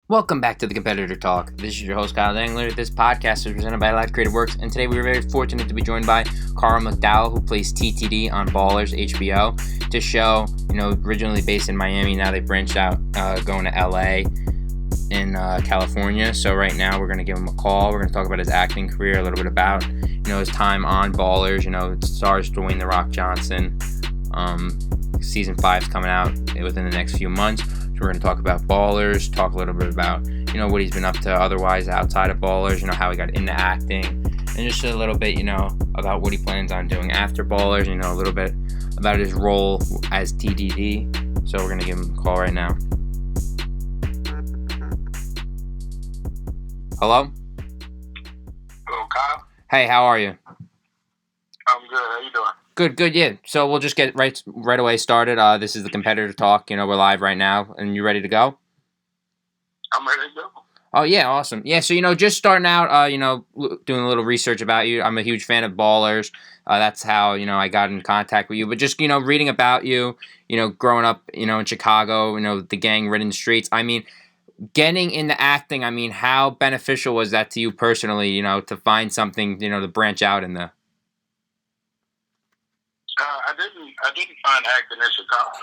Welcome back to the Competitor Talk. This is your host, Kyle Dangler. This podcast is presented by Life Creative Works, and today we were very fortunate to be joined by Carl McDowell, who plays TTD on Ballers HBO. To show, originally based in Miami, now they branched out, going to LA in California. So right now we're going to give him a call. We're going to talk about his acting career, a little bit about, his time on Ballers. It stars Dwayne "The Rock" Johnson. Season 5 is coming out within the next few months. So we're going to talk about Ballers, talk a little bit about, what he's been up to otherwise outside of Ballers, how he got into acting, and just a little bit, about what he plans on doing after Ballers, a little bit about his role as TDD. So we're going to give him a call right now. Hello? Hello, Kyle. Hey, how are you? I'm good. How you doing? Good, yeah. So we'll just get right away started. This is the Competitor Talk. We're live right now, and you ready to go? I'm ready to go. Oh, yeah, awesome. Yeah, so, just starting out, doing a little research about you. I'm a huge fan of Ballers. That's how, I got in contact with you. But just, reading about you, growing up, in Chicago, the gang-ridden streets. I mean, getting into acting, how beneficial was that to you personally, to find something, to branch out in the... I didn't find acting in Chicago.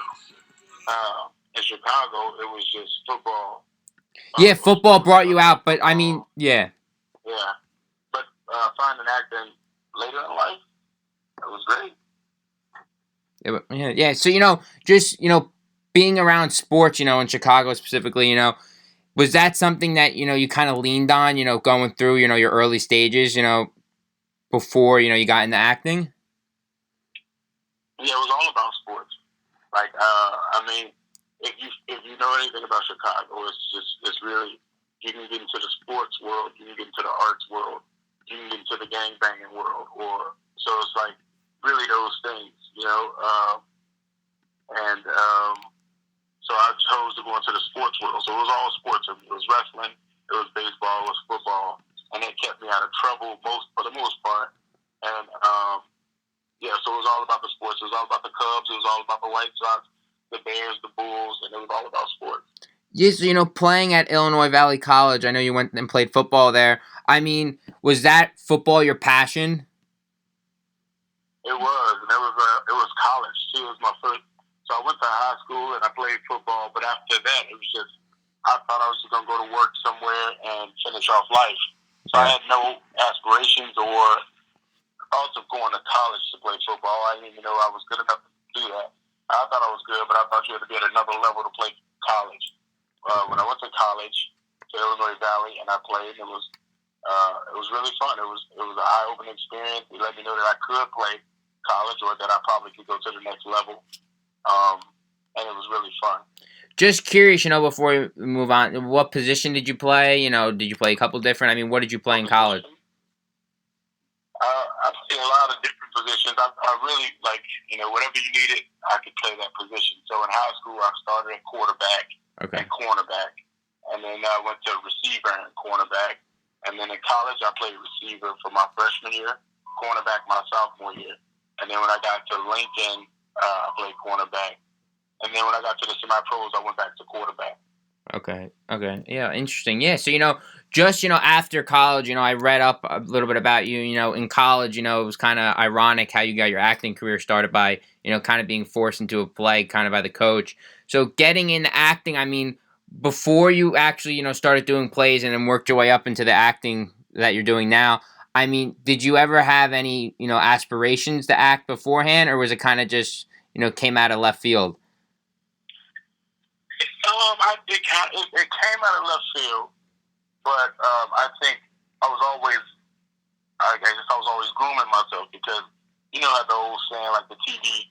In Chicago, it was just football. Yeah, football brought you out, but yeah. Yeah, but finding acting later in life, it was great. Yeah. So just being around sports, in Chicago specifically, was that something that you kind of leaned on, going through your early stages, before you got into acting? Yeah, it was all about sports. If you know anything about Chicago, it's really, you can get into the sports world, you can get into the arts world, you can get into the gang banging world, so it's like really those things, so I chose to go into the sports world. So it was all sports. It was wrestling, it was baseball, it was football, and it kept me out of trouble for the most part. And so it was all about the sports. It was all about the Cubs. It was all about the White Sox, the Bears, the Bulls, and it was all about sports. Yes, playing at Illinois Valley College, I know you went and played football there. Was that football your passion? It was, and it was college too. It was my first. So I went to high school and I played football, but after that, it was just, I thought I was just gonna go to work somewhere and finish off life. So I had no aspirations or thoughts of going to college to play football. I didn't even know I was good enough to do that. I thought I was good, but I thought you had to be at another level to play college. When I went to college, to Illinois Valley, and I played, it was really fun. It was an eye-opening experience. It let me know that I could play college, or that I probably could go to the next level. And it was really fun. Just curious, before we move on, what position did you play? Did you play a couple different? What did you play in college? I played a lot of different positions. I really, whatever you needed, I could play that position. So in high school, I started at quarterback and cornerback. And then I went to receiver and cornerback. And then in college, I played receiver for my freshman year, cornerback my sophomore year. And then when I got to Lincoln, I played cornerback. And then when I got to the semi-pros, I went back to quarterback. Okay. Yeah, interesting. Yeah, so, just, after college, I read up a little bit about you, in college, it was kind of ironic how you got your acting career started by, kind of being forced into a play kind of by the coach. So getting into acting, before you actually, started doing plays and then worked your way up into the acting that you're doing now, did you ever have any, aspirations to act beforehand, or was it kind of just, came out of left field? It came out of left field, but I think I was always grooming myself, because how the old saying, like, the TV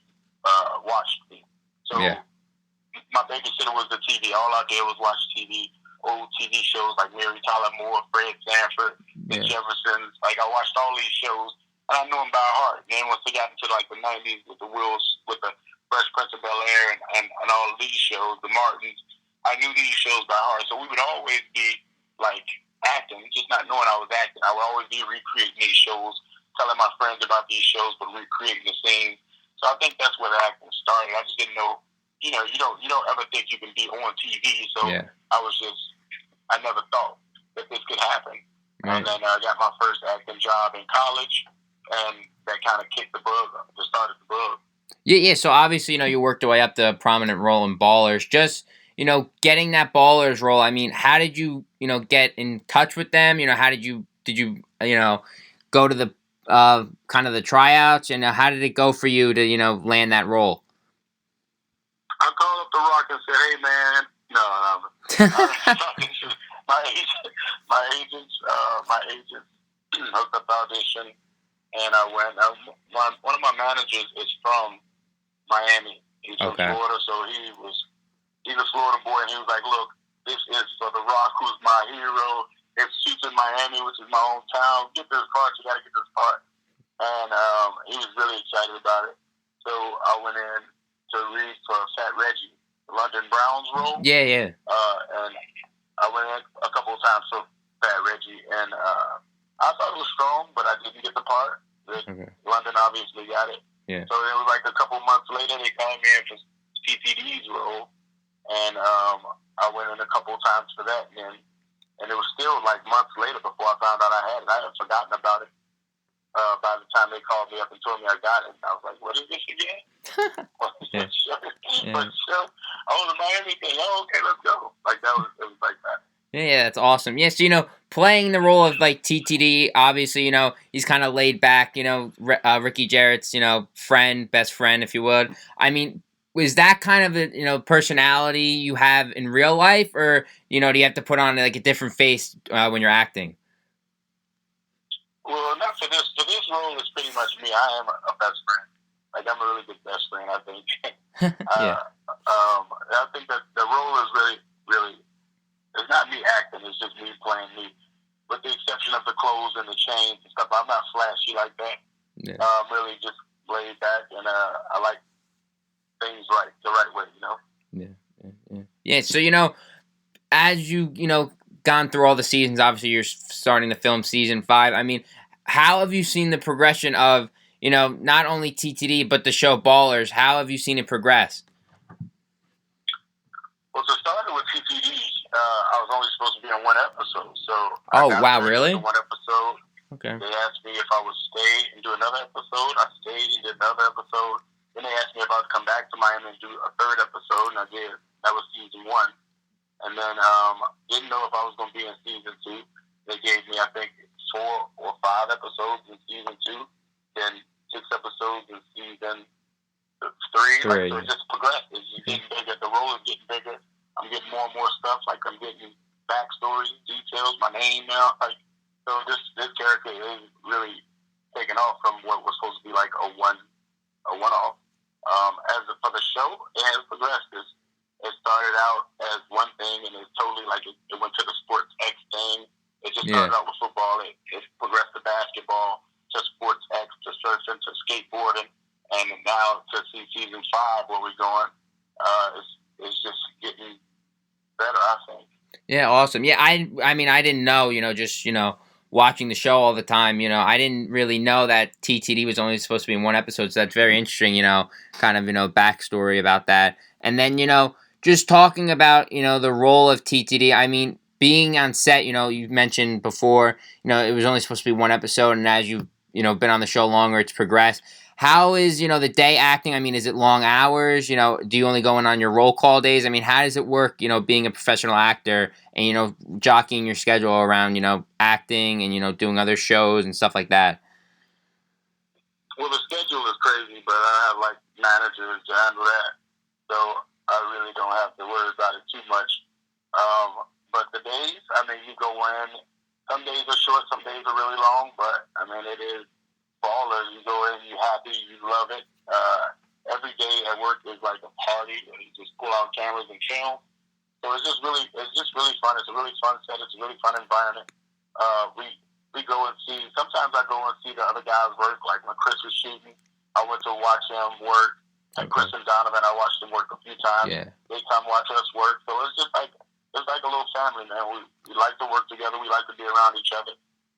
watched me. So my babysitter was the TV. All I did was watch TV, old TV shows like Mary Tyler Moore, Fred Sanford, the Jeffersons. Like, I watched all these shows, and I knew them by heart. And then once they got into like the '90s with the Fresh Prince of Bel-Air and all of these shows, the Martins, I knew these shows by heart. So we would always be like acting, just not knowing I was acting. I would always be recreating these shows, telling my friends about these shows, but recreating the scenes. So I think that's where the acting started. I just didn't know, you don't ever think you can be on TV. So I never thought that this could happen. Right. And then I got my first acting job in college, and that kind of kicked the bug, just started the bug. Yeah. So obviously, you worked your way up to a prominent role in Ballers. Just, getting that Ballers role. I mean, how did you, get in touch with them? How did you go to the kind of the tryouts, and how did it go for you to, land that role? I called up The Rock and said, "Hey, man, my agents hooked up the audition, and I went. One of my managers is from Miami. He's from Florida, so he's a Florida boy, and he was like, "Look, this is for The Rock, who's my hero. It shoots in Miami, which is my hometown. Get this part. You got to get this part." And he was really excited about it. So I went in to read for Fat Reggie, London Brown's role. Yeah. And I went in a couple of times for Fat Reggie, and I thought it was strong, but I didn't get the part. London obviously got it. Yeah. So it was like a couple months later, they called me in for TTD's role, and I went in a couple of times for that, and it was still like months later before I found out I had it. I had forgotten about it. By the time they called me up and told me I got it, I was like, "What is this again?" But oh, the Miami thing. Oh, okay, let's go. Like it was like that. Yeah, that's awesome. Yes, playing the role of like TTD, obviously, he's kind of laid back. Ricky Jarrett's, best friend, if you would. I mean, was that kind of the personality you have in real life, or do you have to put on like a different face when you're acting? Well, not for this. For this role, it's pretty much me. I am a best friend. Like, I'm a really good best friend, I think. Yeah. I think that the role is really, really, it's not me acting. It's just me playing me. With the exception of the clothes and the chains and stuff, I'm not flashy like that. Yeah. I'm really just laid back, and I like things the right way, Yeah. So, as you, gone through all the seasons, obviously you're starting to film season 5. I mean, how have you seen the progression of, not only TTD, but the show Ballers? How have you seen it progress? Well, to start with TTD, I was only supposed to be on one episode. So Really? One episode. Okay. They asked me if I would stay and do another episode. I stayed and did another episode. Then they asked me if I would come back to Miami and do a third episode, and I did. That was season 1. And then didn't know if I was going to be in season 2. They gave me, I think, 4 or 5 episodes in season 2, then 6 episodes in season 3. Like, so it just progressed. It's just getting bigger. The role is getting bigger. I'm getting more and more stuff. Like, I'm getting backstory details, my name now. Like, so this character is really taken off from what was supposed to be like a one-off. For the show, it has progressed. It started out as one thing, and it's totally like it went to the Sports X thing. It just started out with football. It progressed to basketball, to Sports X, to surfing, to skateboarding, and now to see season 5 where we're going. It's just getting better, I think. Yeah, awesome. Yeah, I mean, I didn't know, just, watching the show all the time, I didn't really know that TTD was only supposed to be in one episode, so that's very interesting, kind of, backstory about that. And then, just talking about, the role of TTD, I mean, being on set, you mentioned before, it was only supposed to be one episode, and as you've, been on the show longer, it's progressed. How is, the day acting? I mean, is it long hours? Do you only go in on your roll call days? I mean, how does it work, being a professional actor and, jockeying your schedule around, acting and, doing other shows and stuff like that? Well, the schedule is crazy, but I have, like, managers to handle that. So I really don't have to worry about it too much. But the days, I mean, you go in, some days are short, some days are really long, but, I mean, it is Ballers. You go in, you're happy, you love it. Every day at work is like a party, and you just pull out cameras and film. So it's just really fun. It's a really fun set. It's a really fun environment. We go and see. Sometimes I go and see the other guys work. Like when Chris was shooting, I went to watch him work. And Chris and Donovan, I watched them work a few times. Yeah. They come watch us work. So it's just like a little family, man. We like to work together. We like to be around each other.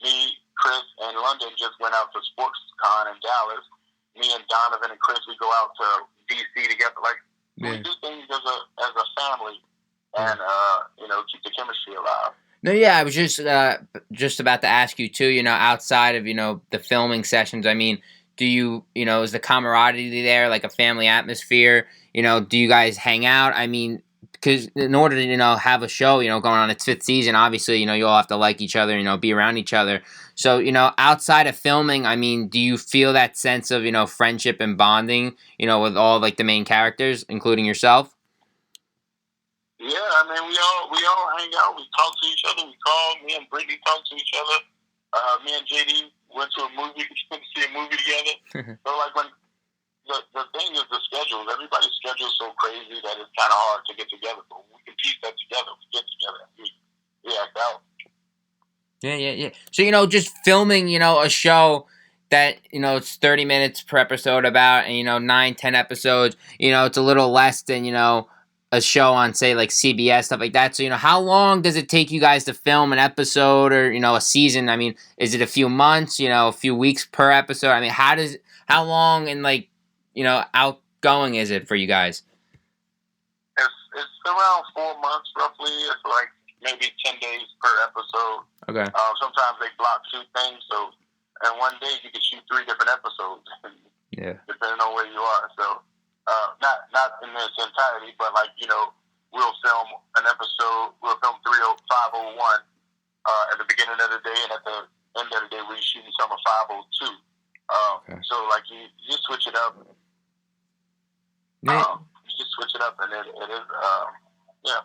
Me, Chris, and London just went out to SportsCon in Dallas. Me and Donovan and Chris, we go out to DC together. Like we do things as a family, and keep the chemistry alive. No, yeah, I was just about to ask you too. Outside of the filming sessions, I mean, do is the camaraderie there like a family atmosphere? Do you guys hang out? I mean, because in order to have a show, going on its fifth season, obviously, you all have to like each other, be around each other. So, outside of filming, I mean, do you feel that sense of friendship and bonding, with all like the main characters, including yourself? Yeah, I mean, we all hang out. We talk to each other. We call. Me and Brittany talk to each other. Me and JD went to a movie to see a movie together. So like when the thing is the schedules. Everybody's schedule is so crazy that it's kind of hard to get together. But we can piece that together. We get together. We act out. Yeah. So, just filming, a show that, it's 30 minutes per episode about, and, 9, 10 episodes, it's a little less than, a show on, say, like CBS, stuff like that. So, how long does it take you guys to film an episode or, a season? I mean, is it a few months, a few weeks per episode? I mean, how long and, like, outgoing is it for you guys? It's around 4 months, roughly. It's like maybe 10 days per episode. Okay. Sometimes they block shoot things, so in one day you can shoot 3 different episodes. Yeah. Depending on where you are. So not in its entirety, but like we'll film an episode. We'll film 501 at the beginning of the day, and at the end of the day we're shooting some of 502. Okay. So like you switch it up. You just switch it up, and it is yeah.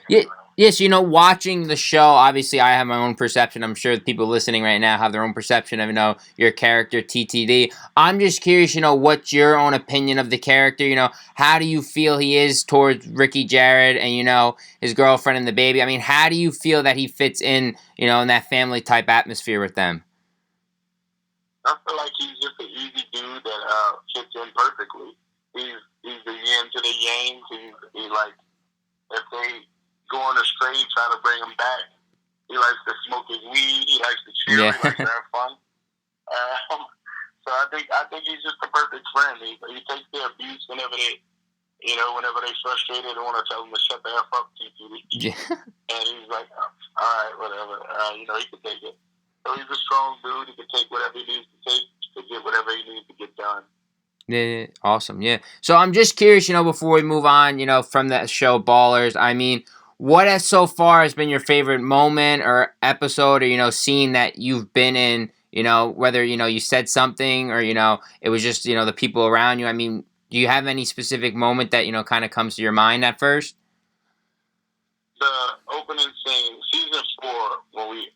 Yeah. Yes, watching the show, obviously I have my own perception. I'm sure the people listening right now have their own perception of, your character, TTD. I'm just curious, what's your own opinion of the character? How do you feel he is towards Ricky Jared and, his girlfriend and the baby? I mean, how do you feel that he fits in, in that family type atmosphere with them? I feel like he's just an easy dude that fits in perfectly. He's the yin to the yang. He's like, if they going astray, try to bring him back. He likes to smoke his weed. He likes to chill. Yeah. He likes to have fun. So I think he's just the perfect friend. He takes their abuse whenever they frustrated and want to tell him to shut the F up, yeah. And he's like, all right, whatever. He can take it. So he's a strong dude. He can take whatever he needs to take to get whatever he needs to get done. Yeah, awesome. Yeah. So I'm just curious, before we move on, from that show Ballers, I mean, what has so far has been your favorite moment or episode or, scene that you've been in, whether, you said something or, it was just, the people around you. I mean, do you have any specific moment that, kind of comes to your mind at first? The opening scene, season 4, when we,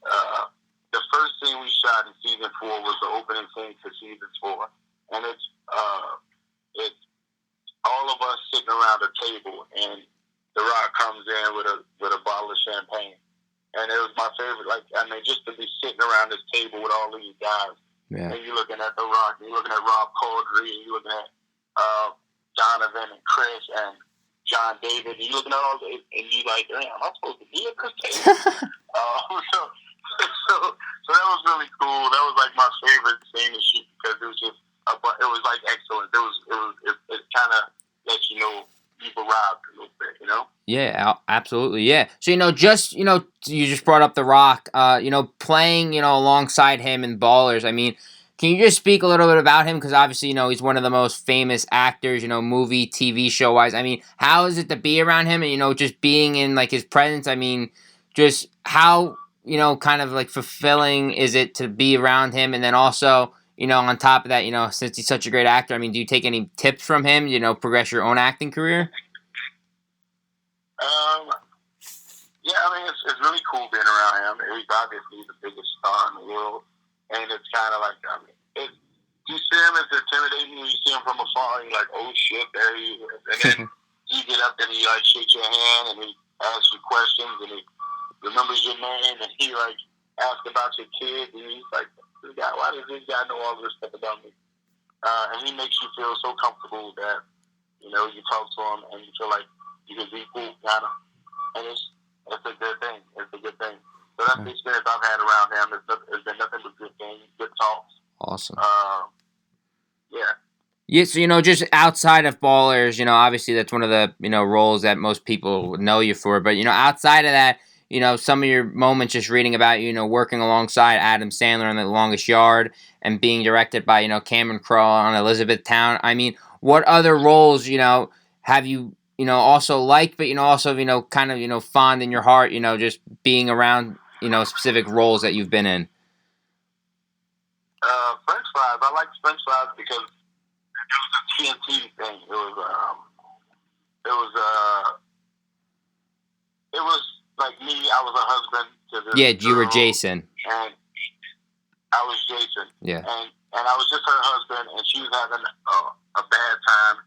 the first scene we shot in season 4 was the opening scene for season 4. And it's all of us sitting around a table, and The Rock comes in with a bottle of champagne, and it was my favorite. Like, I mean, just to be sitting around this table with all these guys, and you're looking at The Rock, and you're looking at Rob Corddry, and you're looking at Donovan and Chris and John David, and you're looking at all this, and you're like, damn, I'm supposed to be at this table. So that was really cool. That was like my favorite scene to shoot because it was just. But it was like excellent. It kind of lets you know you've arrived a little bit, Yeah, absolutely. Yeah. So just you just brought up The Rock. Playing alongside him in Ballers. I mean, can you just speak a little bit about him? Because obviously he's one of the most famous actors. Movie, TV show wise. I mean, how is it to be around him and just being in like his presence? I mean, just how kind of like fulfilling is it to be around him, and then also. On top of that, since he's such a great actor, I mean, do you take any tips from him, progress your own acting career? Yeah, I mean, it's really cool being around him. He's obviously the biggest star in the world, and it's kind of like, I mean, you see him as intimidating when you see him from afar, you're like, oh shit, there he is. And then you get up and he like shakes your hand and he asks you questions and he remembers your name and he like asks about your kids and he's like, why does this guy know all this stuff about me? And he makes you feel so comfortable that, you talk to him and you feel like you can be cool, kind of. And it's a good thing. It's a good thing. So that's the experience I've had around him. It's been nothing but good things, good talks. Awesome. Yeah. Yeah, so, just outside of Ballers, obviously that's one of the, roles that most people would know you for. But, outside of that, some of your moments just reading about working alongside Adam Sandler on The Longest Yard and being directed by Cameron Crowe on Elizabethtown. I mean, what other roles have you also liked, but also kind of fond in your heart, just being around specific roles that you've been in? French fries. I like French fries because it was a TNT thing. It was like me. I was a husband to this Yeah, you were girl, Jason. and I was Jason. Yeah. And I was just her husband, and she was having a bad time.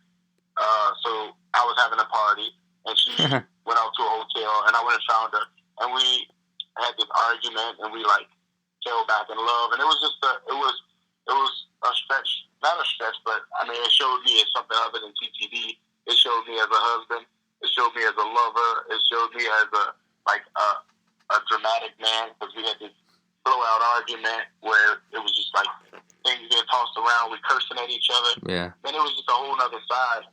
So I was having a party, and she went out to a hotel, and I went and found her, and we had this argument, and we like fell back in love, and it was just it was a stretch, not a stretch, but I mean it showed me as something other than TTD. It showed me as a husband. It showed me as a lover. It showed me as a dramatic man, because we had this blowout argument where it was just like things getting tossed around, we cursing at each other. Yeah. And it was just a whole other side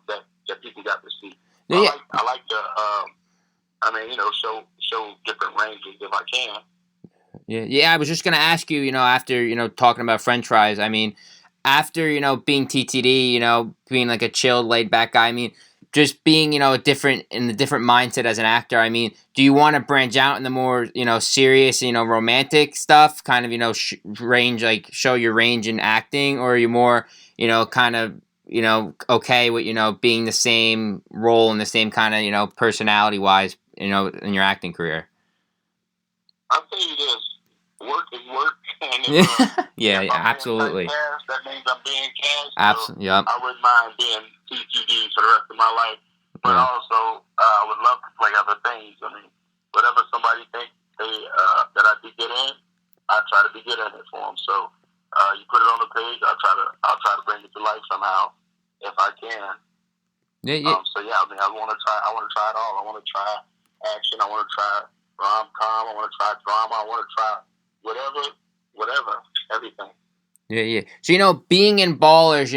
that people got to see. Yeah. I like to show different ranges if I can. Yeah. I was just gonna ask you, after talking about French fries. I mean, after being TTD, being like a chilled, laid back guy. I mean, just being in a different mindset as an actor. I mean, do you want to branch out in the more serious, romantic stuff? Kind of range, like show your range in acting, or are you more kind of okay with being the same role and the same kind of personality wise in your acting career? I'll tell you this: work is work, and yeah, if I'm absolutely. being typecast, that means I'm being cast. Absolutely, so yep. I wouldn't mind being TTD for the rest of my life, but also I would love to play other things. I mean, whatever somebody thinks that I'd be good in, I try to be good at it for them. So you put it on the page, I'll try to bring it to life somehow if I can. Yeah. So I mean, I want to try it all. I want to try action. I want to try rom-com. I want to try drama. I want to try whatever, everything. Yeah. So, being in Ballers,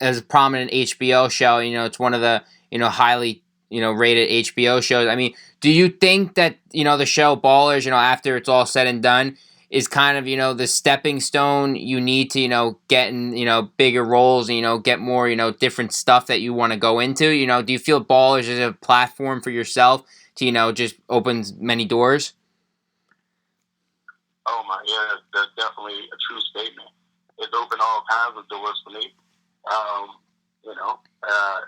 as a prominent HBO show, it's one of the, highly, rated HBO shows. I mean, do you think that, the show Ballers, after it's all said and done, is kind of, the stepping stone you need to, get in, bigger roles and, get more, different stuff that you want to go into? Do you feel Ballers is a platform for yourself to, just opens many doors? Oh my, yeah, that's definitely a true statement. It's opened all kinds of doors for me.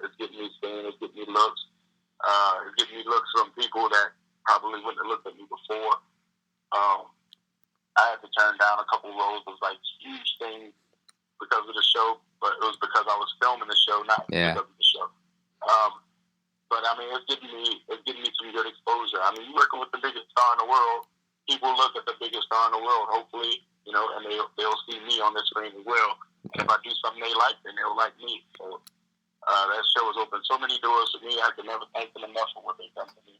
It's getting me seen, it's getting me looks. It's getting me looks from people that probably wouldn't have looked at me before. I had to turn down a couple roles of like huge things because of the show, but it was because I was filming the show, not because of the show. But I mean, it's getting me some good exposure. I mean, you're working with the biggest star in the world. People look at the biggest star in the world, hopefully, and they'll see me on the screen as well. And if I do something they like, then they'll like me. So that show has opened so many doors for me. I can never thank them enough for what they've done for me.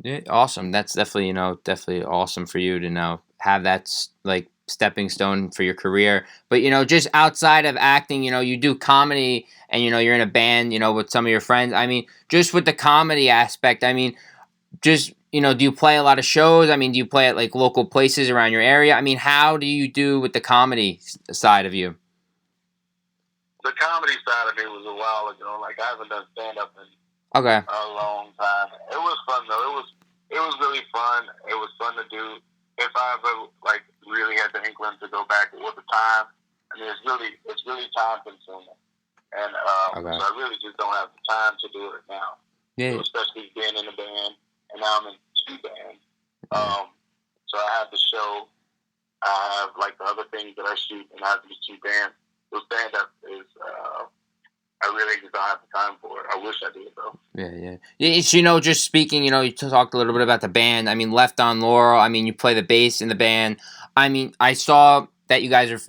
Yeah, awesome. That's definitely, definitely awesome for you to have that like stepping stone for your career. But just outside of acting, you do comedy, and you're in a band, with some of your friends. I mean, just with the comedy aspect, I mean, just do you play a lot of shows? I mean, do you play at like local places around your area? I mean, how do you do with the comedy side of you? The comedy side of it was a while ago. Like, I haven't done stand up in a long time. It was fun though. It was really fun. It was fun to do. If I ever like really had the inkling to go back with the time, I mean, it's really time consuming, and so I really just don't have the time to do it now. Yeah. So especially being in a band, and now I'm in two bands. So I have the show. I have like the other things that I shoot, and I have these two bands. So stand up is. I really just don't have the time for it. I wish I did, though. Yeah. So, just speaking, you talked a little bit about the band. I mean, Left on Laurel. I mean, you play the bass in the band. I mean, I saw that you guys are,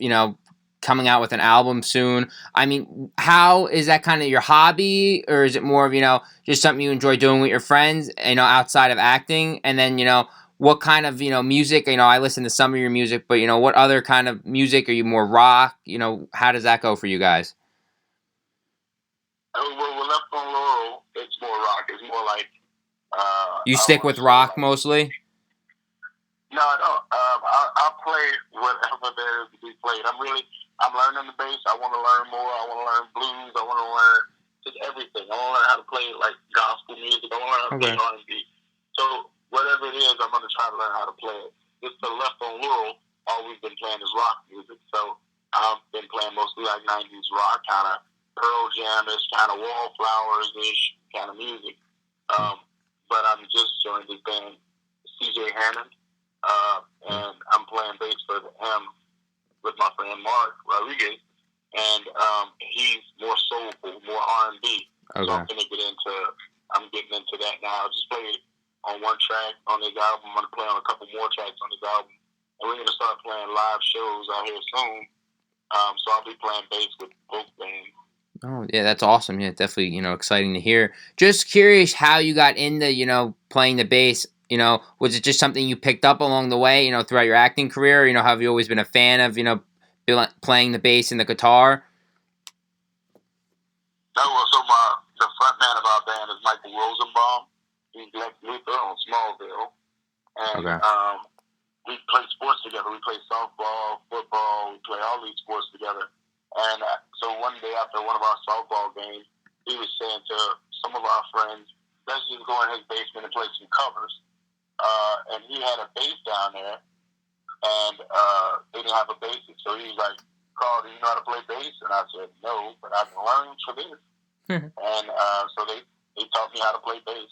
coming out with an album soon. I mean, how is that kind of your hobby, or is it more of, just something you enjoy doing with your friends, outside of acting? And then, what kind of, music, I listen to some of your music, but, what other kind of music? Are you more rock? How does that go for you guys? Well, Left on Laurel, it's more rock. It's more like You stick with rock mostly? No, I don't. I play whatever there is to be played. I'm learning the bass. I want to learn more. I want to learn blues. I want to learn just everything. I want to learn how to play like gospel music. I want to learn how to play R&B. So whatever it is, I'm going to try to learn how to play it. Just the left on world, all we've been playing is rock music. So I've been playing mostly like 90s rock, kind of Pearl Jam-ish, kind of Wallflowers-ish kind of music. But I'm just joined this band, CJ Hammond. And I'm playing bass for him with my friend Mark Rodriguez, and he's more soulful, more R&B. Okay. So I'm getting into that now. I just played on one track on his album. I'm gonna play on a couple more tracks on his album, and we're gonna start playing live shows out here soon. So I'll be playing bass with both bands. Oh yeah, that's awesome. Yeah, definitely. Exciting to hear. Just curious how you got into playing the bass. Was it just something you picked up along the way, throughout your acting career? Have you always been a fan of, playing the bass and the guitar? No, so the front man of our band is Michael Rosenbaum. He's Lex Luthor on Smallville. And we play sports together. We play softball, football, we play all these sports together. And so one day after one of our softball games, he was saying to some of our friends, let's just go in his basement and play some covers. And he had a bass down there, and they didn't have a bassist. So he was like, Carl, do you know how to play bass? And I said, no, but I can learn for this. And so they taught me how to play bass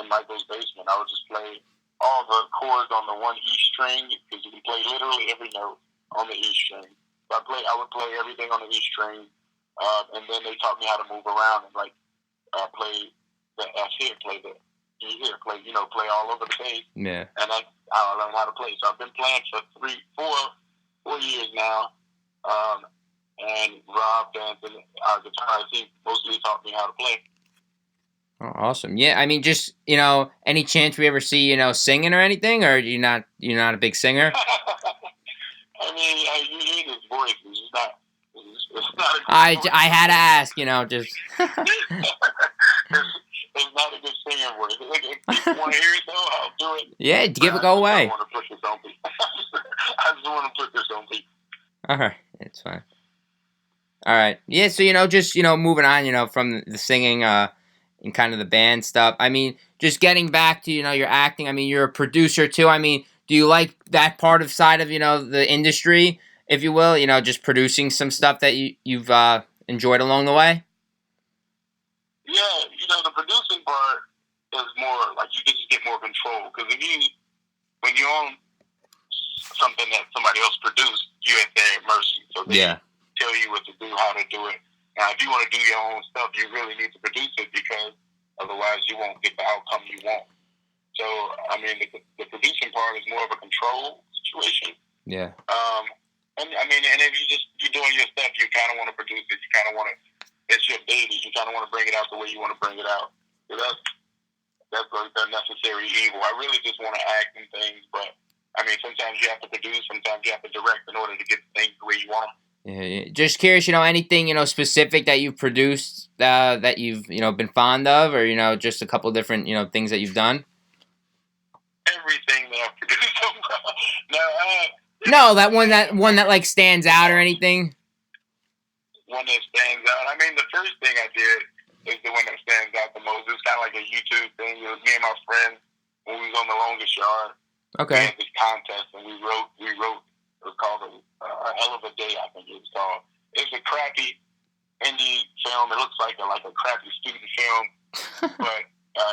in Michael's basement. I would just play all the chords on the one E string, because you can play literally every note on the E string. So I would play everything on the E string, and then they taught me how to move around and play the F here, play the E here, play all over the bass. Yeah. And that's how I learned how to play. So I've been playing for 4 years now. And Rob Danson, our guitarist, he mostly taught me how to play. Oh, awesome. Yeah, I mean, just, any chance we ever see, singing or anything, or you're not a big singer? I mean, you hear his voice. It's not I had to ask, just. It's not a good singing voice. If you want to hear it, though, I'll do it. Yeah, give it go away. I don't want to put this on people. I just want to put this on people. All right, it's fine. All right, yeah. So just moving on, from the singing, and kind of the band stuff. I mean, just getting back to your acting. I mean, you're a producer too. I mean, do you like that part of side of the industry, if you will? Just producing some stuff that you've enjoyed along the way. Yeah, the producing part is more like you can just get more control, because when you own something that somebody else produced, you're at their mercy. So they tell you what to do, how to do it. Now, if you want to do your own stuff, you really need to produce it, because otherwise you won't get the outcome you want. So, I mean, the producing part is more of a control situation. Yeah. And if you're doing your stuff, you kind of want to produce it. You kind of want to. It's your baby. You kind of want to bring it out the way you want to bring it out. So that's like the necessary evil. I really just want to act in things, but I mean, sometimes you have to produce, sometimes you have to direct in order to get things the way you want them. Yeah. Just curious, anything specific that you've produced that you've been fond of, or just a couple different things that you've done. Everything that I've produced. No, that one that like stands out or anything. One that stands out. I mean, the first thing I did is the one that stands out the most. It was kind of like a YouTube thing. It was me and my friend when we was on the longest yard. Okay. We had this contest, and we wrote. It was called a Hell of a Day, I think it was called. It's a crappy indie film. It looks like a crappy student film, but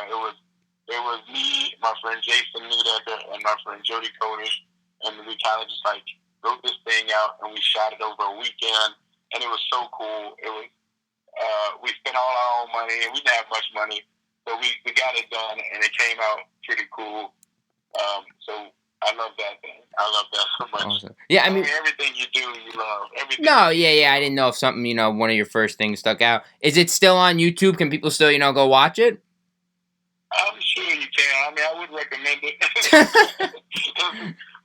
it was me, my friend Jason Niedecker, and my friend Jody Codish, and we kind of just wrote this thing out, and we shot it over a weekend. And it was so cool. It was we spent all our own money, and we didn't have much money, but we got it done, and it came out pretty cool. So I love that thing. I love that so much. Awesome. Yeah, I mean everything you do, you love. Everything. No, yeah. I didn't know if something one of your first things stuck out. Is it still on YouTube? Can people still go watch it? I'm sure you can. I mean, I would recommend it.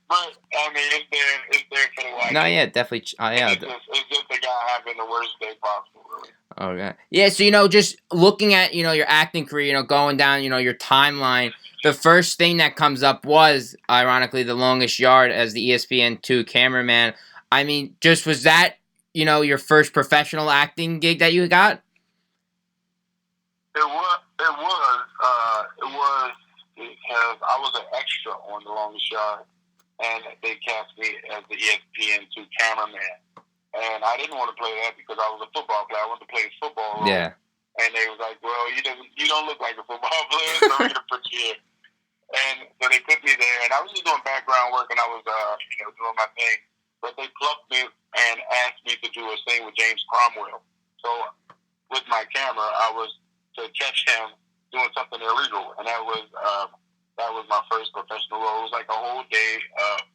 But, I mean, it's there for the watch. No, yeah, definitely. Yeah. It's just a guy having the worst day possible, really. Okay. Yeah, so, just looking at, your acting career, going down, your timeline, the first thing that comes up was, ironically, The Longest Yard as the ESPN2 cameraman. I mean, just was that, your first professional acting gig that you got? It was. It was because I was an extra on The Longest Yard, and they cast me as the ESPN2 cameraman. And I didn't want to play that because I was a football player. I wanted to play a football role. Yeah. And they was like, well, you don't look like a football player, so we're going to put you here. And so they put me there, and I was just doing background work, and I was, doing my thing. But they plucked me and asked me to do a scene with James Cromwell. So with my camera, I was to catch him doing something illegal, and that was my first professional role. It was like a whole day.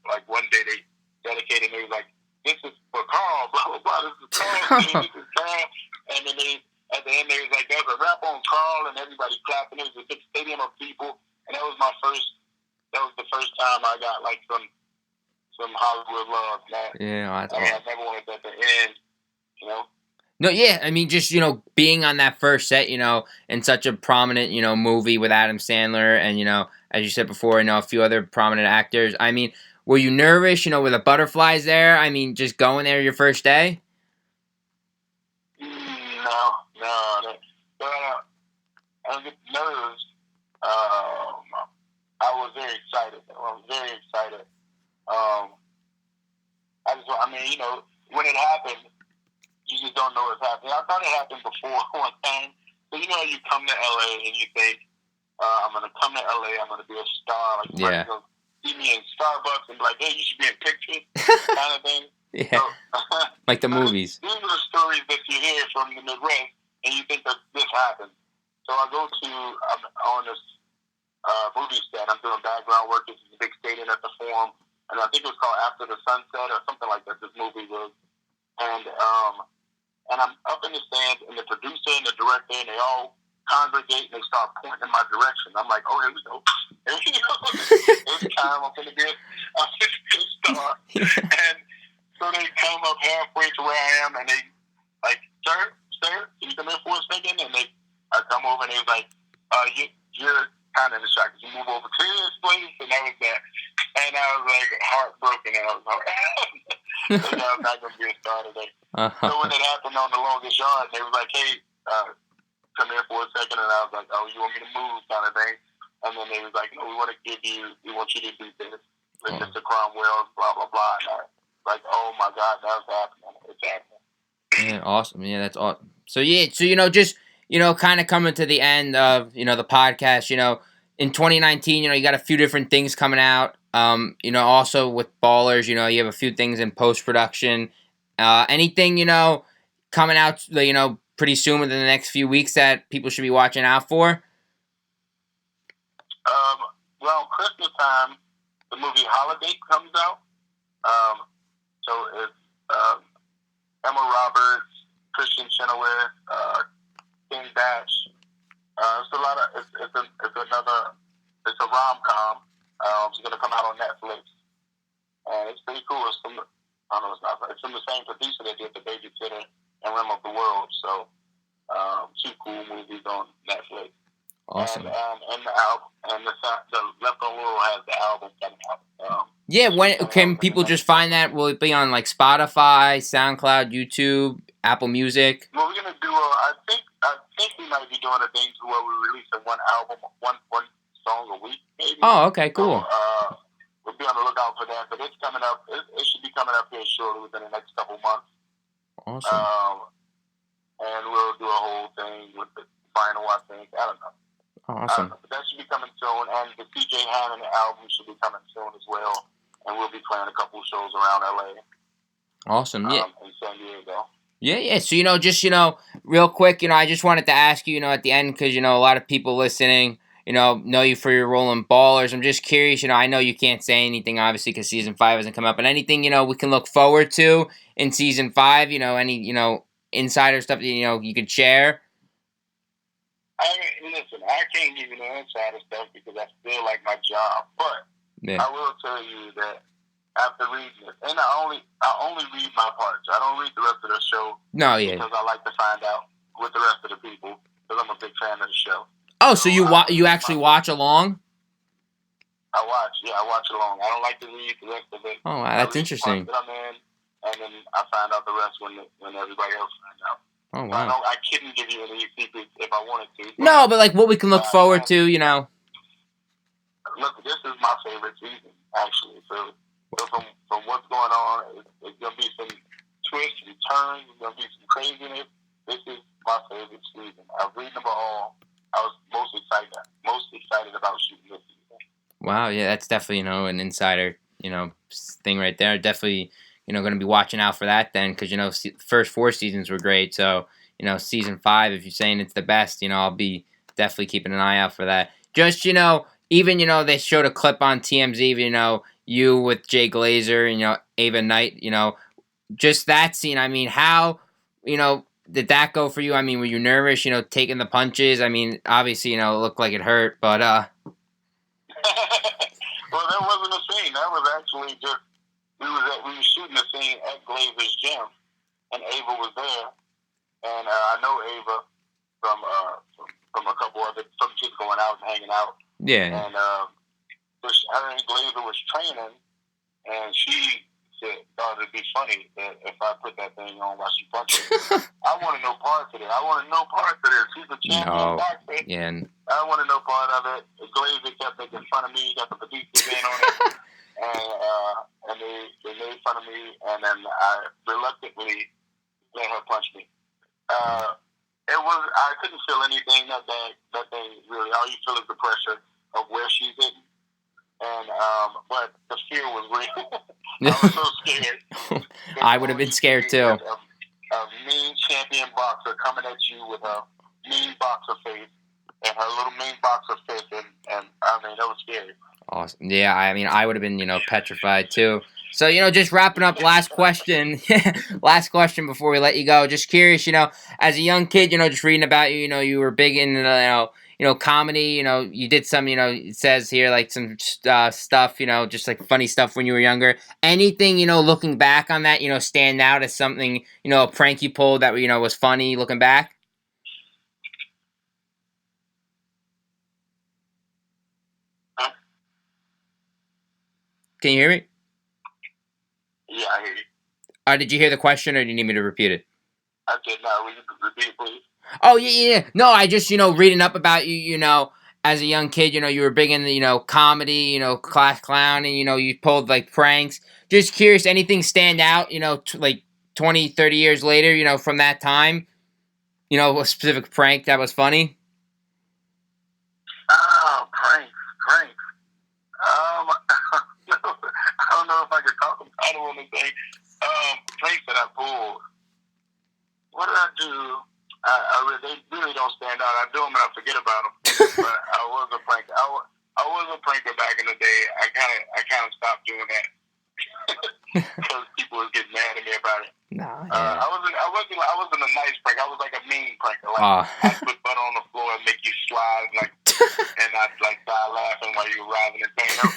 Like one day they dedicated, and they was like, this is for Carl, blah, blah, blah, this is Carl, this is Carl. And then at the end, they was like, there's a rap on Carl, and everybody clapping. It was a big stadium of people, and that was the first time I got, like, some Hollywood love. I never wanted that to end, No, yeah, I mean, just, being on that first set, in such a prominent, movie with Adam Sandler and, as you said before, a few other prominent actors. I mean, were you nervous, were the butterflies there? I mean, just going there your first day? No. But I was nervous. I was very excited. When it happened, you just don't know what's happening. I thought it happened before one time. So you come to LA and you think, I'm going to come to LA, I'm going to be a star. Like, yeah. Going to see me in Starbucks and be like, hey, you should be in pictures, kind of thing. Yeah. So, like the movies. These are the stories that you hear from the Midwest, and you think that this happened. So I'm on this movie set. I'm doing background work. This is a big stadium at the Forum, and I think it was called After the Sunset or something like that. This movie was, and I'm up in the stands, and the producer and the director, and they all congregate and they start pointing in my direction. I'm like, oh, here we go. It's time. I'm gonna be a star. And so they come up halfway to where I am, and they like, sir, can you come in for a second? And I come over, and they was like, you're kind of in the shot. Could you move over to this place? And that was that. And I was like heartbroken, and I was like, I'm not gonna be a star today. So when it happened on The Longest Yard, they was like, hey, come here for a second, and I was like, oh, you want me to move, kind of thing. And then they was like, no, we want you to do this. With Mr. Cromwell, blah, blah, blah. And I was like, oh my God, that's happening. It's happening. Yeah, awesome. Yeah, that's awesome. So, yeah, just, kind of coming to the end of, the podcast, in 2019, you got a few different things coming out. Also with Ballers, you have a few things in post-production. Anything, coming out, pretty soon within the next few weeks that people should be watching out for? Well, Christmas time, the movie Holiday comes out. So it's Emma Roberts, Christian Chenoweth, King Batch. It's a rom-com. It's going to come out on Netflix. And it's pretty cool. It's from the same producer that did The Babysitter and Rim of the World. So, two cool movies on Netflix. Awesome. And the album, and the Left on Laurel has the album coming out. Yeah, when can people just find that? Will it be on like Spotify, SoundCloud, YouTube, Apple Music? Well, we're gonna do. I think we might be doing a thing where we release one album, one song a week, maybe. Oh, okay, cool. So, we'll be on the lookout for that. But it's coming up. It should be coming up here shortly within the next couple months. Awesome. And we'll do a whole thing with the final. I think. I don't know. Awesome. But that should be coming soon, and the CJ Hammond album should be coming soon as well. And we'll be playing a couple shows around LA. Awesome. Yeah. In San Diego. Yeah. So, just, real quick, I just wanted to ask you, at the end, because, a lot of people listening, know you for your role in Ballers. I'm just curious, I know you can't say anything, obviously, because Season 5 hasn't come up, but anything, we can look forward to in Season 5, any, insider stuff that, you could share? Listen, I can't give you the insider stuff because I feel like my job, but I will tell you that after reading it, and I only read my parts. I don't read the rest of the show. No, yeah. Because I like to find out with the rest of the people because I'm a big fan of the show. Oh, so you actually watch along? I watch along. I don't like to read the rest of it. Oh, wow, that's interesting. I read the parts that I'm in, and then I find out the rest when everybody else finds out. Oh, wow. So I couldn't give you any secrets if I wanted to. No, but like what we can look forward to, you know. Look, this is my favorite season, actually. So from what's going on, it's going to be some twists and turns. It's going to be some craziness. This is my favorite season. I've read them all. I was most excited about shooting this season. Wow, yeah, that's definitely, you know, an insider, you know, thing right there. Definitely, you know, going to be watching out for that then, because, you know, first 4 seasons were great. So, you know, season 5, if you're saying it's the best, you know, I'll be definitely keeping an eye out for that. Just, you know, even, you know, they showed a clip on TMZ, you know, you with Jay Glazer and, you know, Ava Knight, you know, just that scene. I mean, how, you know, did that go for you? I mean, were you nervous, you know, taking the punches? I mean, obviously, you know, it looked like it hurt, but, Well, that wasn't a scene. That was actually just, we were shooting a scene at Glazer's gym, and Ava was there, and I know Ava from a couple other, from just going out and hanging out. Yeah. And her and Glazer was training, and she thought it'd be funny that if I put that thing on while she punches. I want to know parts of it. I want to know parts of this. She's a champion boxer. Yeah. I want to know part of it. Glazer kept making fun of me. Got the producers in on it, and they made fun of me. And then I reluctantly let her punch me. I couldn't feel anything that day. Really, all you feel is the pressure of where she's hitting. And but the fear was real. I was so scared. I would have been scared too. A mean champion boxer coming at you with a mean boxer face and her little mean boxer fist, and I mean, that was scary. Awesome. Yeah, I mean, I would have been, you know, petrified too. So, you know, just wrapping up, last question. Last question before we let you go. Just curious, you know, as a young kid, you know, just reading about you, you know, you were big in, you know, comedy, you know, you did some, you know, it says here, like some stuff, you know, just like funny stuff when you were younger. Anything, you know, looking back on that, you know, stand out as something, you know, a prank you pulled that, you know, was funny looking back? Can you hear me? Yeah, I hear you. Did you hear the question, or do you need me to repeat it? I did not. Will you repeat it, please? Oh, yeah. No, I just, you know, reading up about you, you know, as a young kid, you know, you were big in the, you know, comedy, you know, class clown, and, you know, you pulled, like, pranks. Just curious, anything stand out, you know, like 20, 30 years later, you know, from that time? You know, a specific prank that was funny? Oh, pranks. I don't know if I could talk about it on the thing. Pranks that I pulled. What did I do? They really don't stand out. I do them and I forget about them. But I was a pranker. I was a pranker back in the day. I kind of stopped doing that because people was getting mad at me about it. No, yeah. I wasn't a nice prank. I was like a mean pranker. Like I'd put butter on the floor and make you slide, like, and I'd like die laughing while you were writhing and thing. So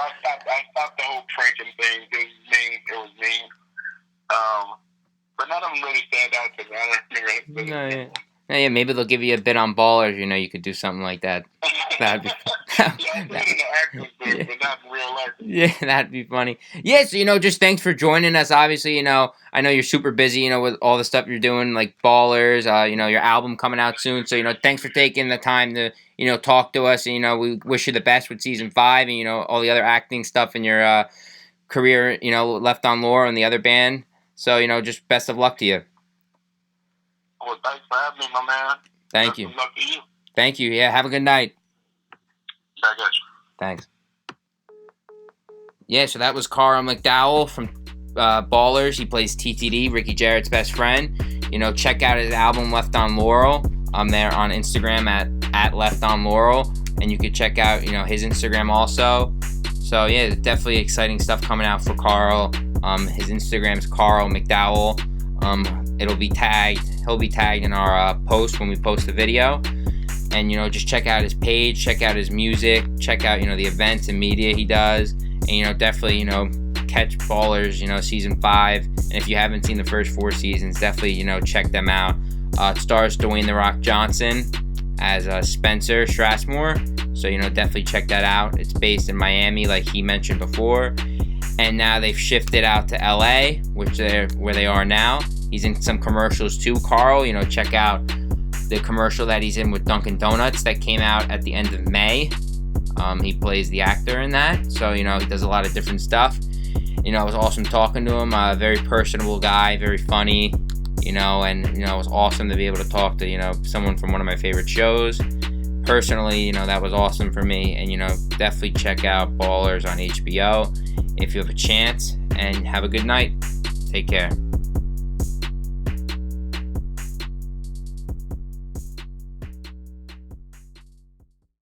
I stopped the whole pranking thing. It was mean. But none of them really stand out to me. Yeah, maybe they'll give you a bit on Ballers. You know, you could do something like that. That'd be. Yeah, I did it in the acting thing, but not in real life. Yeah, that'd be funny. Yeah, so, you know, just thanks for joining us. Obviously, you know, I know you're super busy, you know, with all the stuff you're doing, like Ballers, you know, your album coming out soon. So, you know, thanks for taking the time to, you know, talk to us. And, you know, we wish you the best with season 5 and, you know, all the other acting stuff in your career, you know, Left on Laurel and the other band. So, you know, just best of luck to you. Well, thanks for having me, my man. Thank you. Best of luck to you. Thank you. Yeah, have a good night. I got you. Thanks. Yeah, so that was Carl McDowell from Ballers. He plays TTD, Ricky Jarrett's best friend. You know, check out his album Left on Laurel. I'm there on Instagram at Left on Laurel, and you can check out, you know, his Instagram also. So yeah, definitely exciting stuff coming out for Carl. His Instagram's Carl McDowell. He'll be tagged in our post when we post the video. And, you know, just check out his page, check out his music, check out, you know, the events and media he does. And, you know, definitely, you know, catch Ballers, you know, season 5. And if you haven't seen the first 4 seasons, definitely, you know, check them out. It stars Dwayne "The Rock" Johnson as Spencer Strassmore. So, definitely check that out. It's based in Miami, like he mentioned before. And now they've shifted out to LA, where they are now. He's in some commercials too, Carl. Check out the commercial that he's in with Dunkin' Donuts that came out at the end of May. He plays the actor in that. So, he does a lot of different stuff. It was awesome talking to him. Very personable guy, very funny, and, it was awesome to be able to talk to, someone from one of my favorite shows. Personally, that was awesome for me. And, definitely check out Ballers on HBO if you have a chance. And have a good night. Take care.